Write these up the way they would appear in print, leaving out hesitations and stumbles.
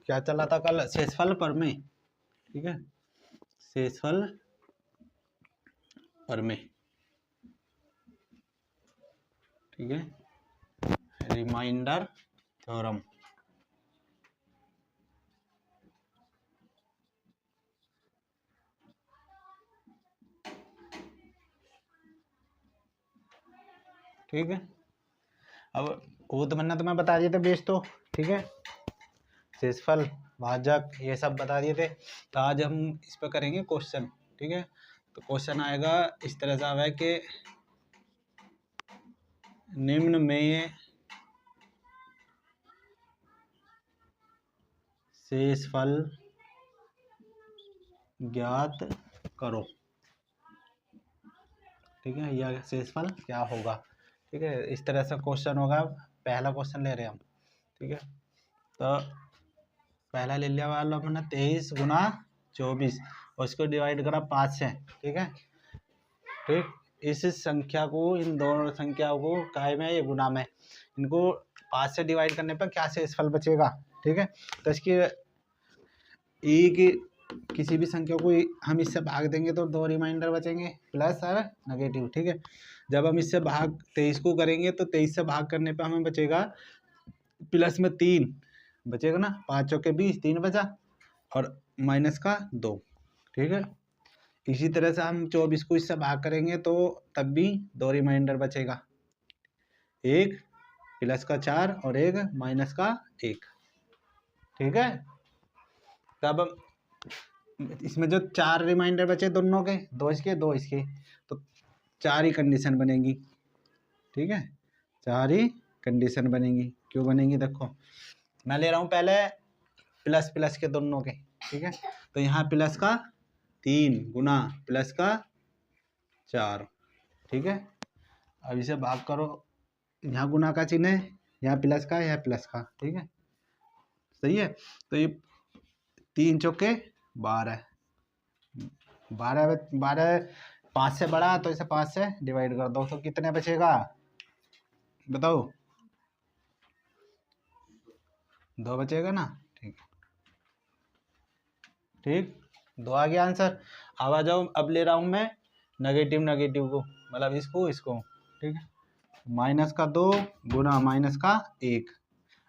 क्या चला था कल, शेषफल प्रमेय, ठीक है, शेषफल प्रमेय, ठीक है, रिमाइंडर थ्योरम, ठीक है। अब वो तो मैंने तुम्हें बता दिए थे बेस तो, ठीक है, शेषफल, भाजक, ये सब बता दिए थे। तो आज हम इस पर करेंगे क्वेश्चन, ठीक है। तो क्वेश्चन आएगा इस तरह से आया कि निम्न में शेषफल ज्ञात करो, ठीक है, या शेषफल क्या होगा, ठीक है, इस तरह से क्वेश्चन होगा। पहला क्वेश्चन ले रहे हैं हम, ठीक है। तो पहला ले लिया वाला हमने 23 गुना 24 और इसको डिवाइड करा 5 से, ठीक है, ठीक। इस संख्या को, इन दोनों संख्याओं को काय में, ये गुना में, इनको 5 से डिवाइड करने पर क्या शेषफल बचेगा, ठीक है। तो इसकी एक किसी भी संख्या को हम इससे भाग देंगे तो 2 रिमाइंडर बचेंगे, प्लस और नेगेटिव, ठीक है। जब हम इससे भाग 23 को करेंगे तो 23 से भाग करने पे हमें बचेगा प्लस में 3 बचेगा ना, 5 चौके 20, 3 बचा, और माइनस का 2, ठीक है। इसी तरह से हम 24 को इससे भाग करेंगे तो तब भी 2 रिमाइंडर बचेगा, एक प्लस का 4 और एक माइनस का 1, ठीक है। तब इसमें जो 4 रिमाइंडर बचे दोनों के, 2 इसके 2 इसके, तो 4 ही कंडीशन बनेगी, ठीक है, 4 ही कंडीशन बनेगी। क्यों बनेगी, देखो मैं ले रहा हूँ पहले प्लस प्लस के दोनों के, ठीक है। तो यहाँ प्लस का 3 गुना प्लस का 4, ठीक है। अब इसे भाग करो, यहाँ गुना का चिन्ह है, यहाँ प्लस का, यहाँ प्लस का, ठीक है, सही है। तो ये 3 चौके 12, 12 5 से बड़ा, तो इसे 5 से डिवाइड कर दो तो कितने बचेगा, बताओ, 2 बचेगा ना, ठीक, ठीक, 2 आ गया आंसर। अब आ जाओ, अब ले रहा हूं मैं नेगेटिव नेगेटिव को, मतलब इसको इसको, ठीक है, माइनस का 2 गुना माइनस का 1।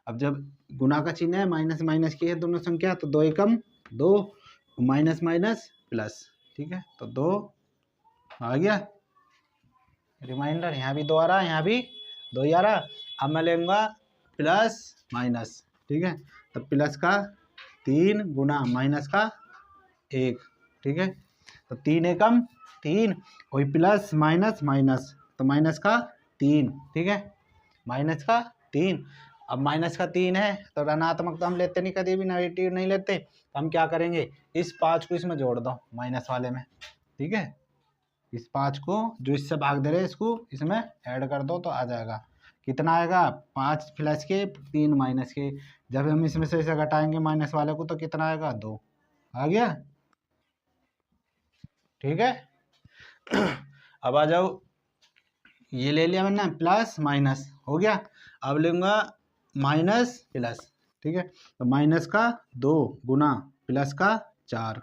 अब जब गुना का चिन्ह है, माइनस माइनस की है दोनों संख्या, तो 2 एकम 2, माइनस माइनस प्लस, ठीक है, तो 2 आ गया रिमाइंडर, यहाँ भी 2 आ रहा, यहाँ भी 2 ही आ रहा। अब मैं लेऊंगा प्लस माइनस, ठीक है, तो प्लस का 3 गुना माइनस का 1, ठीक है, तो 3 एकम 3, वही प्लस माइनस माइनस, तो माइनस का 3, ठीक है, माइनस का 3। अब माइनस का 3 है तो ऋणात्मक तो हम लेते नहीं, कभी भी नेगेटिव नहीं लेते, तो हम क्या करेंगे, इस 5 को इसमें जोड़ दो माइनस वाले में, ठीक है, इस 5 को जो इससे भाग दे रहे हैं इसको इसमें ऐड कर दो तो आ जाएगा, कितना आएगा, 5 प्लस के 3 माइनस के, जब हम इसमें से इसे घटाएंगे माइनस वाले को तो कितना आएगा, 2 आ गया, ठीक है। अब आ जाओ, ये ले लिया मैंने, प्लस माइनस हो गया। अब लूंगा माइनस प्लस, ठीक है, तो माइनस का 2 गुना प्लस का 4,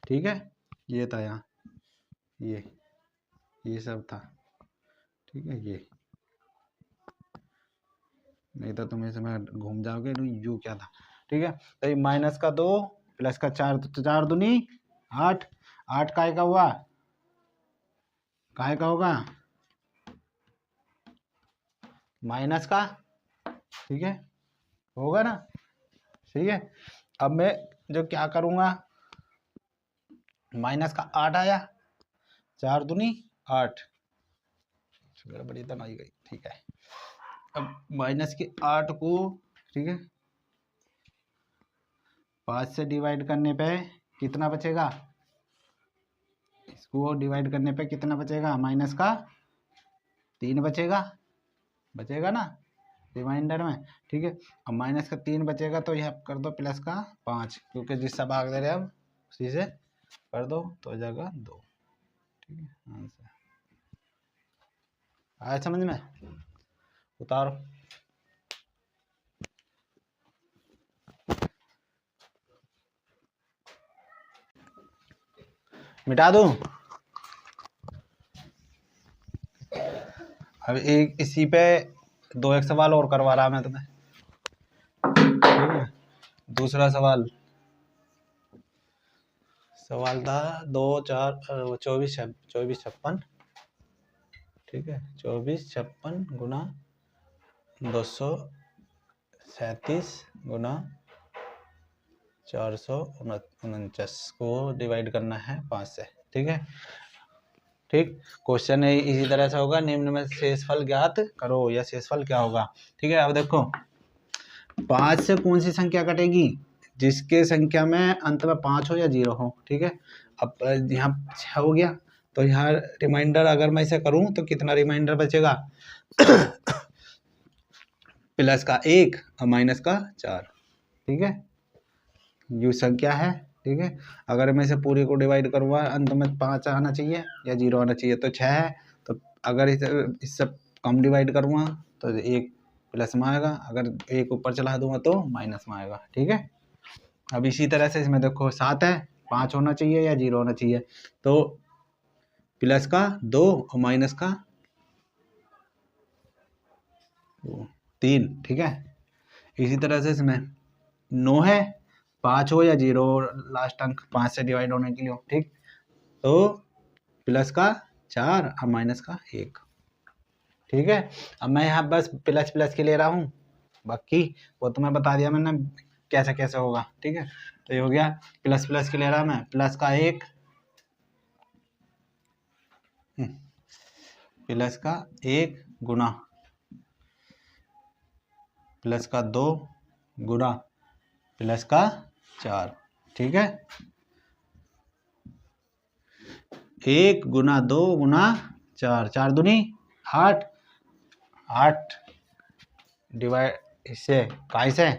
ठीक है, ये था यहाँ, ये सब था, ठीक है, ये नहीं तो तुम इसमें घूम जाओगे, यू क्या था, ठीक है। तो ये माइनस का 2 प्लस का 4, तो 4 दूनी 8, 8 काय का हुआ, काय का होगा, माइनस का, ठीक है, होगा ना, ठीक है। अब मैं जो क्या करूँगा, माइनस का 8 आया, 4 दूनी 8, बड़ी तो नहीं गई, ठीक है। अब माइनस के 8 को, ठीक है, 5 से डिवाइड करने पे कितना बचेगा, इसको डिवाइड करने पे कितना बचेगा, माइनस का 3 बचेगा, बचेगा ना रिमाइंडर में, ठीक है। अब माइनस का 3 बचेगा तो यह कर दो प्लस का 5, क्योंकि जिससे भाग दे रहे हैं हम उसी से कर दो तो हो जाएगा 2, ठीक है, आंसर आया समझ में, उतारो। मिटा दूं। अब एक इसी पे 2 एक सवाल और करवा रहा मैं तुम्हें, ठीक है। दूसरा सवाल था 24 56, ठीक है। 24 56 गुना 237 गुना 449 को डिवाइड करना है 5 से, ठीक है। ठीक, क्वेश्चन इसी तरह से होगा, निम्न में शेषफल ज्ञात करो, या शेषफल क्या होगा, ठीक है। अब देखो 5 से कौन सी संख्या कटेगी, जिसके संख्या में अंत में 5 हो या 0 हो, ठीक है। अब यहाँ 6 हो गया, तो यहाँ रिमाइंडर अगर मैं इसे करूं तो कितना रिमाइंडर बचेगा प्लस का 1 और माइनस का 4, ठीक है। ये संख्या है, ठीक है। अगर मैं इसे पूरी को डिवाइड करूँगा अंत में 5 आना चाहिए या 0 आना चाहिए, तो 6 है। तो अगर इससे कम डिवाइड करूँगा तो 1 प्लस में आएगा, अगर 1 ऊपर चला दूंगा तो माइनस में आएगा, ठीक है। अब इसी तरह से इसमें देखो 7 है, 5 होना चाहिए या 0 होना चाहिए, तो प्लस का 2 और माइनस का 3, ठीक है। इसी तरह से इसमें 9 है, 5 हो या 0 लास्ट अंक 5 से डिवाइड होने के लिए, ठीक। तो प्लस का 4 और माइनस का 1, ठीक है। अब मैं यहाँ बस प्लस प्लस के ले रहा हूँ, बाकी वो तो मैं बता दिया मैंने कैसे कैसे होगा, ठीक है। तो ये हो गया प्लस प्लस के ले रहा मैं, प्लस का 1 प्लस का 1 गुना प्लस का 2 गुना प्लस का 4, ठीक है। 1 गुना 2 गुना 4, 4 दूनी 8, 8 डिवाइड इससे काई से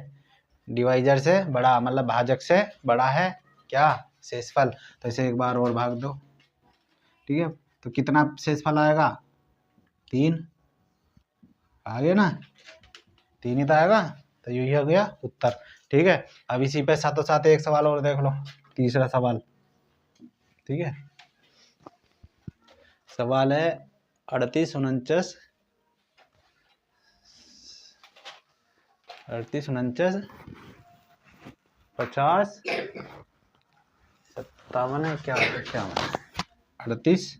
डिवाइजर से बड़ा, मतलब भाजक से बड़ा है क्या, शेषफल। तो इसे एक बार और भाग दो, ठीक है। तो कितना शेषफल आएगा, 3 आ गया ना, 3 ही तो आएगा, तो यही हो गया उत्तर, ठीक है। अब इसी पे साथों साथ एक सवाल और देख लो, तीसरा सवाल, ठीक है। सवाल है 38 49 50 57 क्या 38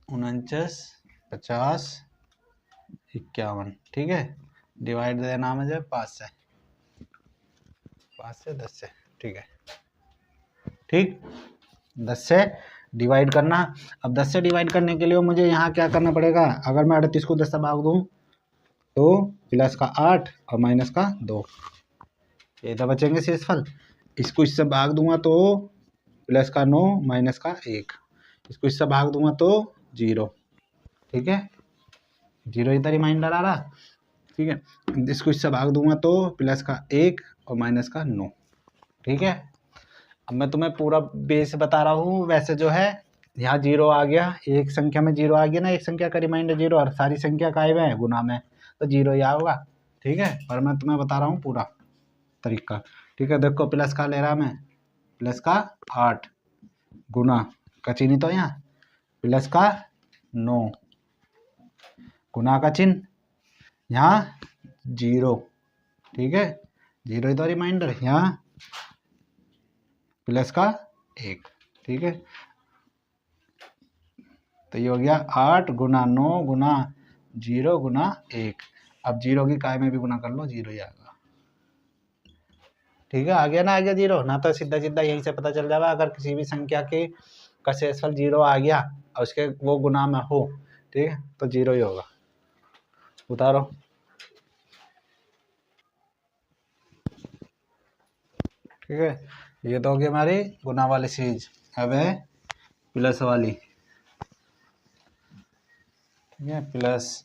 49 50 51, ठीक है। डिवाइड देना है मुझे 5 से 10 से, ठीक है। ठीक, 10 से डिवाइड करना। अब 10 से डिवाइड करने के लिए मुझे यहाँ क्या करना पड़ेगा, अगर मैं 38 को 10 से भाग दूँ तो प्लस का 8 और माइनस का 2, ये तो बचेंगे शेषफल। इसको इससे भाग दूंगा तो प्लस का 9 माइनस का 1, इसको इससे भाग दूंगा तो 0, ठीक है। 0 इधर रिमाइंडर आ रहा, ठीक है। इसको इससे भाग दूंगा तो प्लस का 1 और माइनस का 9, ठीक है। अब मैं तुम्हें पूरा बेस बता रहा हूँ, वैसे जो है यहाँ 0 आ गया, एक संख्या में 0 आ गया ना, एक संख्या का रिमाइंडर 0 और सारी संख्या काय में है गुना में, तो 0 ही होगा, ठीक है। पर मैं तुम्हें बता रहा हूँ पूरा तरीका, ठीक है। देखो प्लस का ले रहा मैं, प्लस का 8 गुना का चिन्ह तो यहाँ प्लस का 9 गुना का चिन्ह यहाँ 0, ठीक है। 0 ही तो रिमाइंडर, यहाँ प्लस का 1, ठीक है। तो ये हो गया 8 गुना 9 गुना 0 गुना 1। अब 0 की काय में भी गुना कर लो, 0 ही आएगा, ठीक है। आ गया ना, आ गया 0 ना, तो सीधा सीधा यहीं से पता चल जाएगा, अगर किसी भी संख्या के का शेषफल 0 आ गया और उसके वो गुना में हो, ठीक है, तो 0 ही होगा। उतारो, ठीक है। ये तो हो गई हमारी गुना वाली चीज। अब है प्लस वाली, ठीक है। प्लस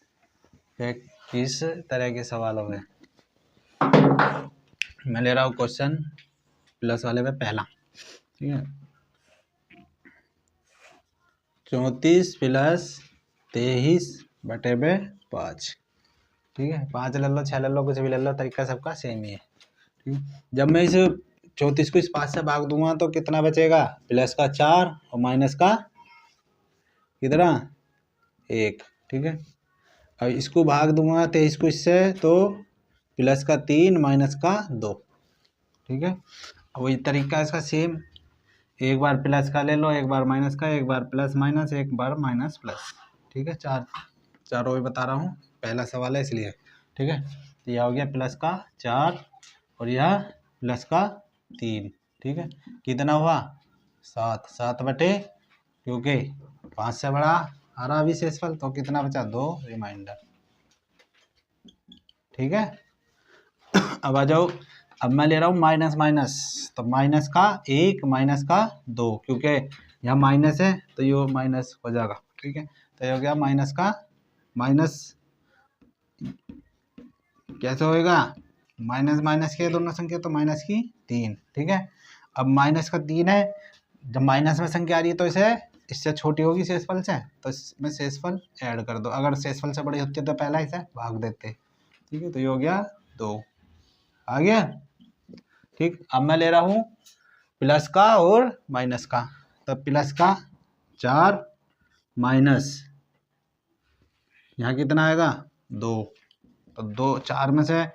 किस तरह के सवाल हो गए, मैं ले रहा हूँ क्वेश्चन प्लस वाले में पहला, ठीक है। 34 प्लस 23 बटे में 5, ठीक है। 5 ले लो 6 ले लो, कुछ भी ले लो, तरीका सबका सेम ही है, ठीक है। जब मैं इसे 34 को इस 5 से भाग दूंगा तो कितना बचेगा, प्लस का 4 और माइनस का कितना 1, ठीक है। अब इसको भाग दूंगा 23 को इससे तो प्लस का 3 माइनस का 2, ठीक है। अब वही तरीका इसका सेम, एक बार प्लस का ले लो, एक बार माइनस का, एक बार प्लस माइनस, एक बार माइनस प्लस, ठीक है। चारों ही बता रहा हूँ, पहला सवाल है इसलिए, ठीक है। तो यह हो गया प्लस का 4 और यह प्लस का 3, ठीक है। कितना हुआ 7 बटे, क्योंकि 5 से बड़ा आ रहा अभी शेषफल, तो कितना बचा 2 रिमाइंडर, ठीक है। अब आ जाओ, अब मैं ले रहा हूँ माइनस माइनस, तो माइनस का 1 माइनस का 2, क्योंकि यहाँ माइनस है तो ये माइनस हो जाएगा, ठीक है। तो ये हो गया माइनस का माइनस, कैसे होएगा, माइनस माइनस के दोनों संख्या तो माइनस की 3, ठीक है। अब माइनस का 3 है, जब माइनस में संख्या आ रही है तो इसे इससे छोटी होगी शेषफल से, तो इसमें शेषफल ऐड कर दो, अगर शेषफल से बड़ी होती है तो पहला इसे भाग देते, ठीक है। तो ये हो गया 2, आ गया, ठीक। अब मैं ले रहा हूँ प्लस का और माइनस का, तो प्लस का 4 माइनस यहाँ कितना आएगा 2, तो 2 4 में से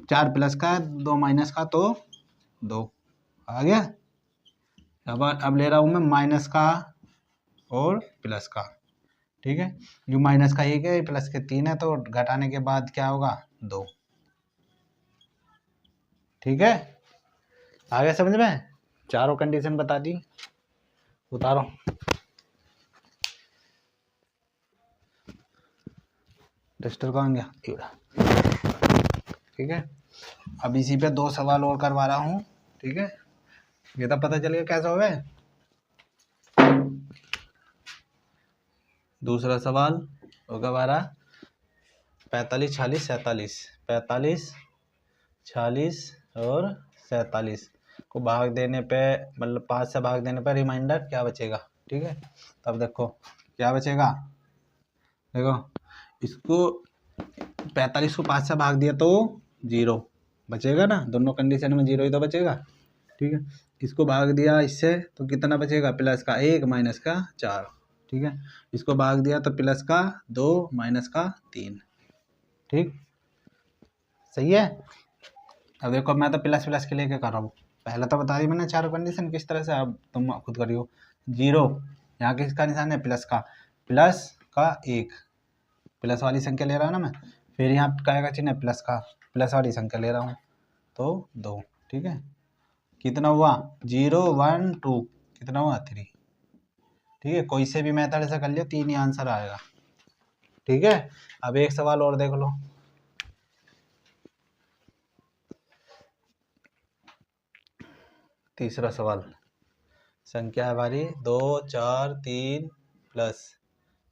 4 प्लस का है, 2 माइनस का, तो 2 आ गया। अब ले रहा हूँ मैं माइनस का और प्लस का, ठीक है। जो माइनस का 1 है, प्लस के 3 है, तो घटाने के बाद क्या होगा 2, ठीक है। आ गया समझ में, चारों कंडीशन बता दी, उतारो। टेस्टर कहाँ गया, ठीक है। अब इसी पे 2 सवाल और करवा रहा हूँ, ठीक है। ये तो पता चल गया कैसा हो गया। दूसरा सवाल होगा हमारा 45 46 47, 45 46 और 47 को भाग देने पे, मतलब 5 से भाग देने पे रिमाइंडर क्या बचेगा, ठीक है। तब देखो क्या बचेगा, देखो इसको 45 को 5 से भाग दिया तो 0 बचेगा ना, दोनों कंडीशन में 0 ही तो बचेगा, ठीक है। इसको भाग दिया इससे तो कितना बचेगा, प्लस का 1 माइनस का 4, ठीक है। इसको भाग दिया तो प्लस का 2 माइनस का 3, ठीक, सही है। अब देखो मैं तो प्लस प्लस के लेके कर रहा हूँ, पहले तो बता दी मैंने चारों कंडीशन किस तरह से, अब तुम खुद करियो। 0 यहाँ किसका निशान है, प्लस का 1, प्लस वाली संख्या ले रहा हूँ ना मैं, फिर यहाँ क्या का चिन्ह है, प्लस का, प्लस वाली संख्या ले रहा हूँ तो 2, ठीक है। कितना हुआ 0 1 2, कितना हुआ 3, ठीक है। कोई से भी मेथड से कर लियो 3 ही आंसर आएगा, ठीक है। अब एक सवाल और देख लो, तीसरा सवाल, संख्या है हमारी 2 4 3 प्लस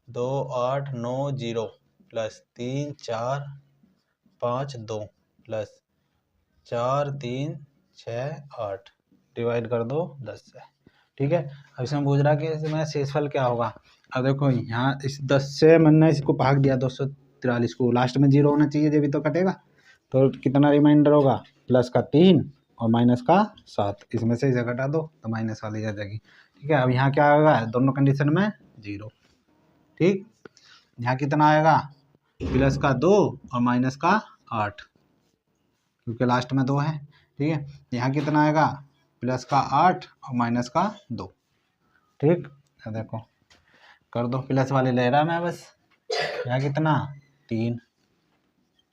2 8 9 0 प्लस 3 4 5 2 प्लस 4 3 6 8, डिवाइड कर दो 10 से, ठीक है। अब इसमें पूछ रहा कि इसमें शेषफल क्या होगा। अब देखो यहाँ इस 10 से मैंने इसको भाग दिया 243 को, लास्ट में 0 होना चाहिए जब भी तो कटेगा, तो कितना रिमाइंडर होगा, प्लस का 3 और माइनस का 7, इसमें से इसे घटा दो तो माइनस वाली आ जाएगी, ठीक है। अब यहाँ क्या होगा, दोनों कंडीशन में 0, ठीक। यहाँ कितना आएगा, प्लस का 2 और माइनस का 8, क्योंकि लास्ट में 2 है, ठीक है। यहाँ कितना आएगा, प्लस का 8 और माइनस का 2, ठीक। देखो कर दो, प्लस वाले ले रहा मैं बस, यहाँ कितना 3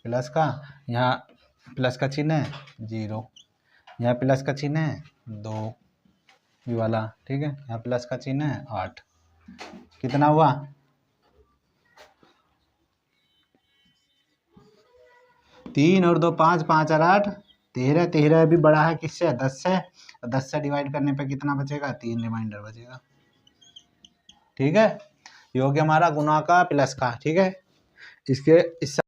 प्लस का, यहाँ प्लस का चिन्ह है 0, यहाँ प्लस का चिन्ह है 2 ये वाला, ठीक है। यहाँ प्लस का चिन्ह है 8, कितना हुआ 3 और 2 5, 5 और 8 13, 13 भी बड़ा है किससे, 10 से, 10 से डिवाइड करने पे कितना बचेगा, 3 रिमाइंडर बचेगा, ठीक है। ये हो गया हमारा गुणा का प्लस का, ठीक है। इसके इस